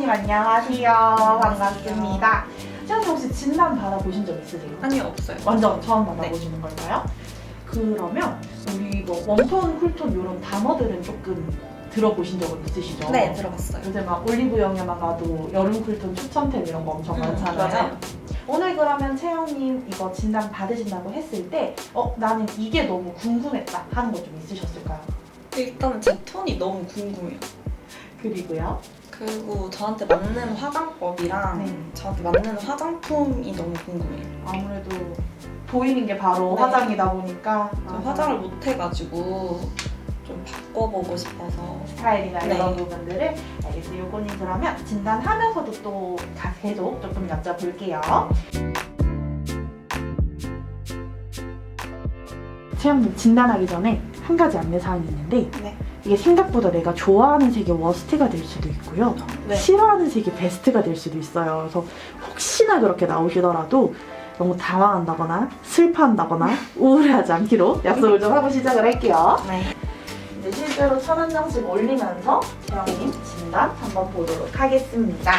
채영님 안녕하세요. 반갑습니다. 채영님 혹시 진단 받아보신 적 있으세요? 아니요, 없어요. 완전 처음 받아보시는 걸까요? 그러면 우리 뭐 웜톤, 쿨톤 이런 단어들은 조금 들어보신 적은 있으시죠? 네, 들어봤어요. 요새 막 올리브영에만 가도 여름 쿨톤 추천템 이런 거 엄청 많잖아요. 맞아요. 오늘 그러면 채영님 이거 진단 받으신다고 했을 때 나는 이게 너무 궁금했다 하는 거 좀 있으셨을까요? 일단은 제 톤이 너무 궁금해요. 그리고요? 그리고 저한테 맞는 화장법이랑 네. 저한테 맞는 화장품이 너무 궁금해요. 아무래도 보이는 게 바로 네. 화장이다 보니까 저 화장을 못 해가지고 좀 바꿔보고 싶어서. 스타일이나 네. 이런 부분들을 알겠어요. 요거는 그러면 진단하면서도 또 계속 조금 여쭤볼게요. 채영님 진단하기 전에 한 가지 안내사항이 있는데 네. 이게 생각보다 내가 좋아하는 색이 워스트가 될 수도 있고요. 네. 싫어하는 색이 베스트가 될 수도 있어요. 그래서 혹시나 그렇게 나오시더라도 너무 당황한다거나 슬퍼한다거나 우울해하지 않기로 약속을 좀 하고 시작을 할게요. 네. 이제 실제로 천안장식 올리면서 채영님 진단 한번 보도록 하겠습니다.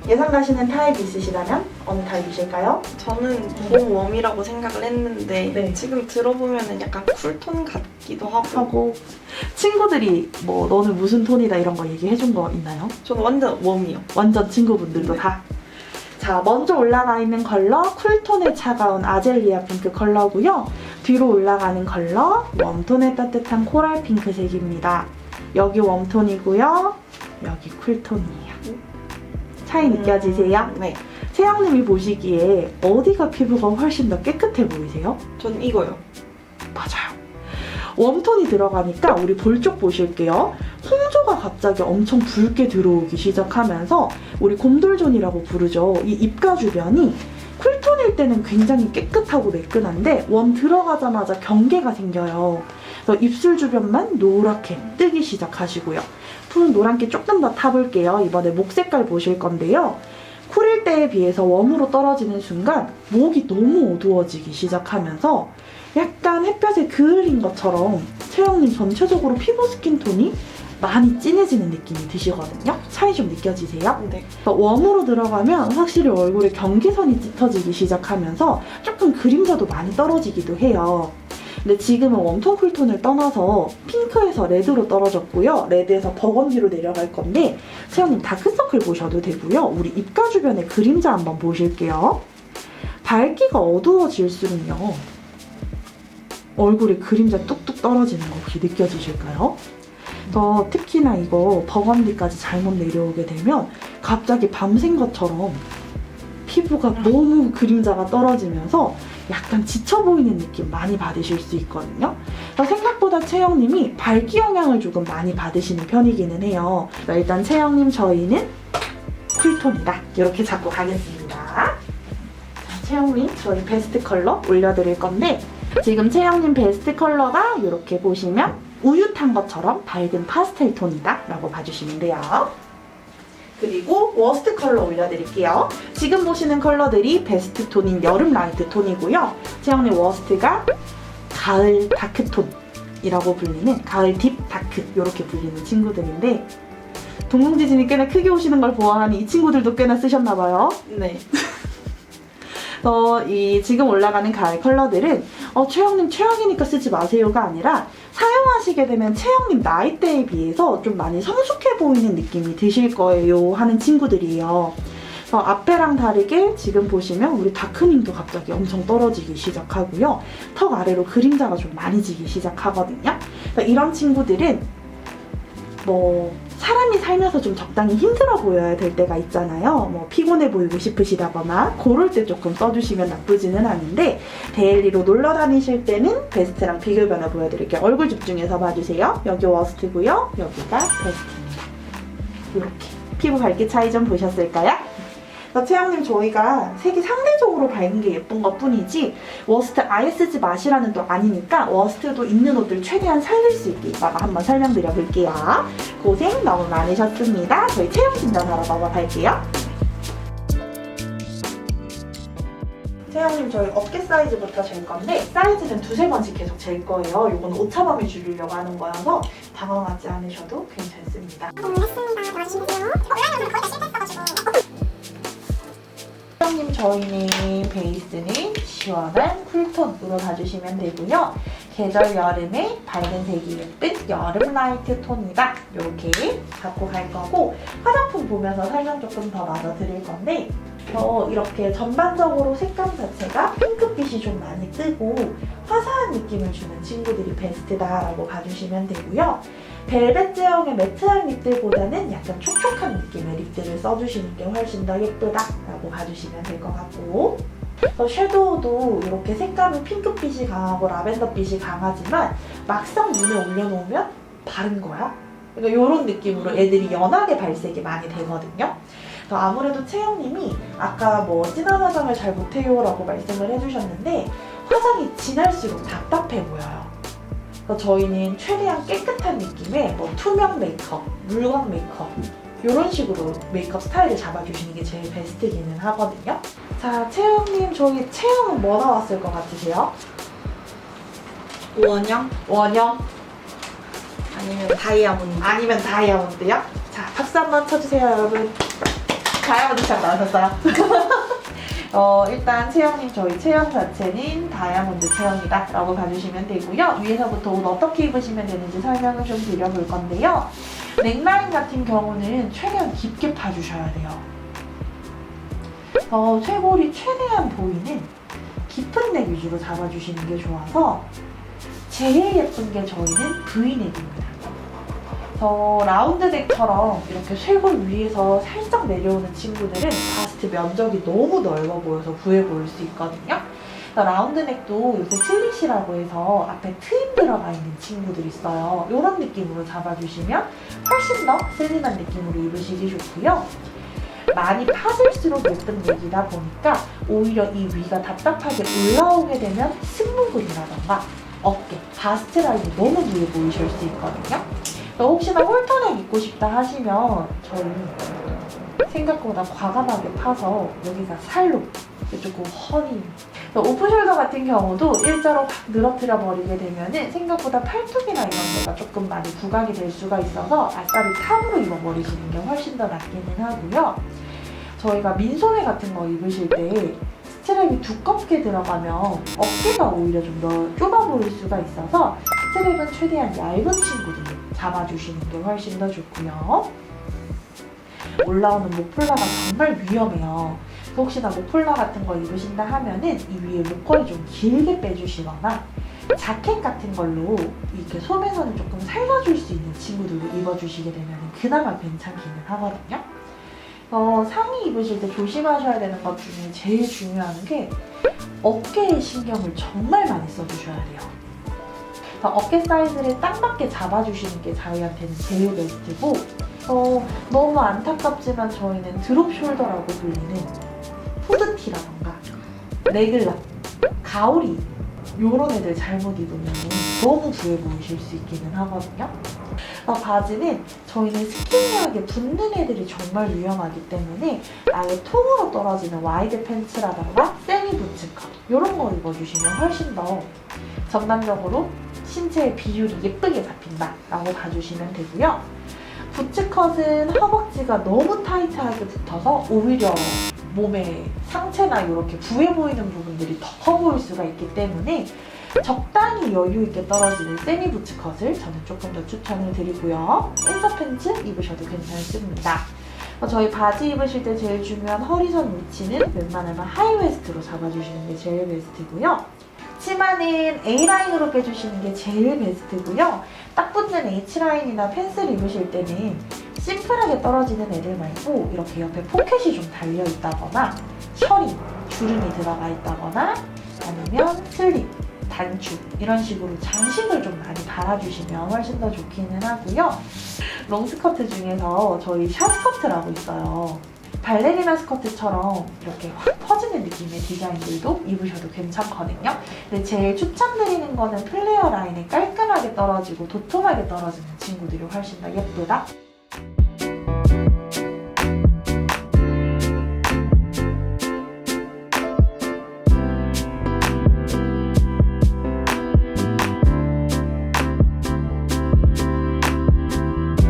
예상 가시는 타입 있으시다면 어느 타입이실까요? 저는 봄웜이라고 생각을 했는데 네. 지금 들어보면 약간 쿨톤 같기도 하고 친구들이 뭐 너는 무슨 톤이다 이런 거 얘기해준 거 있나요? 저는 완전 웜이요. 완전 친구분들도 네. 다. 자, 먼저 올라가 있는 컬러 쿨톤의 차가운 아젤리아 핑크 컬러고요. 뒤로 올라가는 컬러 웜톤의 따뜻한 코랄 핑크색입니다. 여기 웜톤이고요. 여기 쿨톤이에요. 차이 느껴지세요? 네. 채영님이 보시기에 어디가 피부가 훨씬 더 깨끗해 보이세요? 전 이거요. 맞아요. 웜톤이 들어가니까 우리 볼 쪽 보실게요. 홍조가 갑자기 엄청 붉게 들어오기 시작하면서 우리 곰돌존이라고 부르죠. 이 입가 주변이 쿨톤일 때는 굉장히 깨끗하고 매끈한데 웜 들어가자마자 경계가 생겨요. 그래서 입술 주변만 노랗게 뜨기 시작하시고요. 푸른 노란기 조금 더 타볼게요. 이번에 목 색깔 보실 건데요. 쿨일 때에 비해서 웜으로 떨어지는 순간 목이 너무 어두워지기 시작하면서 약간 햇볕에 그을린 것처럼 채영님 전체적으로 피부 스킨톤이 많이 진해지는 느낌이 드시거든요. 차이 좀 느껴지세요? 네. 웜으로 들어가면 확실히 얼굴에 경계선이 짙어지기 시작하면서 조금 그림자도 많이 떨어지기도 해요. 근데 지금은 웜톤 쿨톤을 떠나서 핑크에서 레드로 떨어졌고요. 레드에서 버건디로 내려갈 건데 채영님 다크서클 보셔도 되고요. 우리 입가 주변의 그림자 한번 보실게요. 밝기가 어두워질수록요. 얼굴에 그림자 뚝뚝 떨어지는 거 혹시 느껴지실까요? 더 특히나 이거 버건디까지 잘못 내려오게 되면 갑자기 밤샌 것처럼 피부가 너무 그림자가 떨어지면서 약간 지쳐 보이는 느낌 많이 받으실 수 있거든요. 그래서 생각보다 채영님이 밝기 영향을 조금 많이 받으시는 편이기는 해요. 일단 채영님 저희는 쿨톤이다 이렇게 잡고 가겠습니다. 자, 채영님 저희 베스트 컬러 올려드릴 건데 지금 채영님 베스트 컬러가 이렇게 보시면 우유 탄 것처럼 밝은 파스텔 톤이다 라고 봐주시면 돼요. 그리고 워스트 컬러 올려드릴게요. 지금 보시는 컬러들이 베스트 톤인 여름 라이트 톤이고요. 채영님 워스트가 가을 다크 톤이라고 불리는 가을 딥 다크 이렇게 불리는 친구들인데 동공지진이 꽤나 크게 오시는 걸 보아하니 이 친구들도 꽤나 쓰셨나봐요. 네. 이 지금 올라가는 가을 컬러들은 채영님 최악이니까 쓰지 마세요가 아니라 사용하시게 되면 채영님 나이대에 비해서 좀 많이 성숙해 보이는 느낌이 드실 거예요 하는 친구들이에요. 앞에랑 다르게 지금 보시면 우리 다크닝도 갑자기 엄청 떨어지기 시작하고요. 턱 아래로 그림자가 좀 많이 지기 시작하거든요. 이런 친구들은 사람이 살면서 좀 적당히 힘들어 보여야 될 때가 있잖아요. 피곤해 보이고 싶으시다거나 그럴 때 조금 써주시면 나쁘지는 않은데 데일리로 놀러 다니실 때는 베스트랑 비교 변화 보여드릴게요. 얼굴 집중해서 봐주세요. 여기 워스트고요. 여기가 베스트입니다. 이렇게 피부 밝기 차이 좀 보셨을까요? 채영님 저희가 색이 상대적으로 밝은 게 예쁜 것 뿐이지 워스트 아예 쓰지 마시라는 또 아니니까 워스트도 있는 옷들 최대한 살릴 수 있게 이따가 한번 설명드려 볼게요. 고생 너무 많으셨습니다. 저희 체형 진단하러 넘어갈게요. 태영님 저희 어깨 사이즈부터 잴 건데 사이즈는 두세 번씩 계속 잴 거예요. 이건 오차범위 줄이려고 하는 거여서 당황하지 않으셔도 괜찮습니다. 태영님 저희는 베이스는 시원한 쿨톤으로 봐주시면 되고요. 계절 여름에 밝은 색이 예쁜 여름 라이트 톤이다. 이렇게 갖고 갈 거고 화장품 보면서 설명 조금 더 마저 드릴 건데 이렇게 전반적으로 색감 자체가 핑크빛이 좀 많이 뜨고 화사한 느낌을 주는 친구들이 베스트다라고 봐주시면 되고요. 벨벳 제형의 매트한 립들보다는 약간 촉촉한 느낌의 립들을 써주시는 게 훨씬 더 예쁘다라고 봐주시면 될 것 같고 섀도우도 이렇게 색감이 핑크빛이 강하고 라벤더빛이 강하지만 막상 눈에 올려놓으면 바른 거야. 그러니까 이런 느낌으로 애들이 연하게 발색이 많이 되거든요. 아무래도 채영님이 아까 진한 화장을 잘 못해요 라고 말씀을 해주셨는데 화장이 진할수록 답답해 보여요. 그래서 저희는 최대한 깨끗한 느낌의 투명 메이크업, 물광 메이크업 이런 식으로 메이크업 스타일을 잡아주시는 게 제일 베스트기는 하거든요. 자, 채영님 저희 체형은 뭐 나왔을 것 같으세요? 원형? 원형? 아니면 다이아몬드? 아니면 다이아몬드요? 자, 박수 한번 쳐주세요 여러분. 다이아몬드처럼 나오셨어요? 일단 채영님 저희 체형 자체는 다이아몬드 체형이다 라고 봐주시면 되고요. 위에서부터 옷 어떻게 입으시면 되는지 설명을 좀 드려볼 건데요. 넥라인 같은 경우는 최대한 깊게 파주셔야 돼요. 쇄골이 최대한 보이는 깊은 넥 위주로 잡아주시는 게 좋아서 제일 예쁜 게 저희는 V넥입니다. 라운드 넥처럼 이렇게 쇄골 위에서 살짝 내려오는 친구들은 바스트 면적이 너무 넓어 보여서 부해 보일 수 있거든요. 라운드 넥도 요새 슬릿이라고 해서 앞에 트임 들어가 있는 친구들이 있어요. 이런 느낌으로 잡아주시면 훨씬 더 슬림한 느낌으로 입으시기 좋고요. 많이 파질수록 예쁜 넥이다 보니까 오히려 이 위가 답답하게 올라오게 되면 승모근이라던가 어깨, 바스트 라인이 너무 부해 보이실 수 있거든요. 혹시나 홀터넥 입고 싶다 하시면 저희 생각보다 과감하게 파서 여기가 살로 조금 허니 오프숄더 같은 경우도 일자로 확 늘어뜨려 버리게 되면은 생각보다 팔뚝이나 이런 데가 조금 많이 부각이 될 수가 있어서 아싸리 탑으로 입어버리시는 게 훨씬 더 낫기는 하고요. 저희가 민소매 같은 거 입으실 때 스트랩이 두껍게 들어가면 어깨가 오히려 좀 더 좁아 보일 수가 있어서 스트랩은 최대한 얇은 친구들 잡아주시는 게 훨씬 더 좋고요. 올라오는 목폴라가 정말 위험해요. 혹시나 목폴라 같은 거 입으신다 하면은 이 위에 목걸이 좀 길게 빼주시거나 자켓 같은 걸로 이렇게 소매선을 조금 살려줄 수 있는 친구들도 입어주시게 되면 그나마 괜찮기는 하거든요. 상의 입으실 때 조심하셔야 되는 것 중에 제일 중요한 게 어깨에 신경을 정말 많이 써주셔야 돼요. 어깨 사이즈를 딱 맞게 잡아주시는 게 저희한테는 제일 베스트고 너무 안타깝지만 저희는 드롭 숄더라고 불리는 후드티라던가 레글라, 가오리 이런 애들 잘못 입으면 너무 부해 보이실 수 있기는 하거든요. 바지는 저희는 스키니하게 붙는 애들이 정말 위험하기 때문에 아예 통으로 떨어지는 와이드 팬츠라던가 세미 부츠컷 이런 거 입어주시면 훨씬 더 전반적으로 신체의 비율이 예쁘게 잡힌다라고 봐주시면 되고요. 부츠컷은 허벅지가 너무 타이트하게 붙어서 오히려 몸에 상체나 이렇게 부해 보이는 부분들이 더 커 보일 수가 있기 때문에 적당히 여유 있게 떨어지는 세미 부츠컷을 저는 조금 더 추천을 드리고요. 인서 팬츠 입으셔도 괜찮습니다. 저희 바지 입으실 때 제일 중요한 허리선 위치는 웬만하면 하이웨스트로 잡아주시는 게 제일 베스트고요. 치마는 A라인으로 빼주시는 게 제일 베스트고요. 딱 붙는 H라인이나 팬츠를 입으실 때는 심플하게 떨어지는 애들 말고 이렇게 옆에 포켓이 좀 달려있다거나 셔링, 주름이 들어가 있다거나 아니면 슬립, 단축 이런 식으로 장식을 좀 많이 달아주시면 훨씬 더 좋기는 하고요. 롱스커트 중에서 저희 샷스커트라고 있어요. 발레리나 스커트처럼 이렇게 확 퍼지는 느낌의 디자인들도 입으셔도 괜찮거든요. 근데 제일 추천드리는 거는 플레어 라인이 깔끔하게 떨어지고 도톰하게 떨어지는 친구들이 훨씬 더 예쁘다.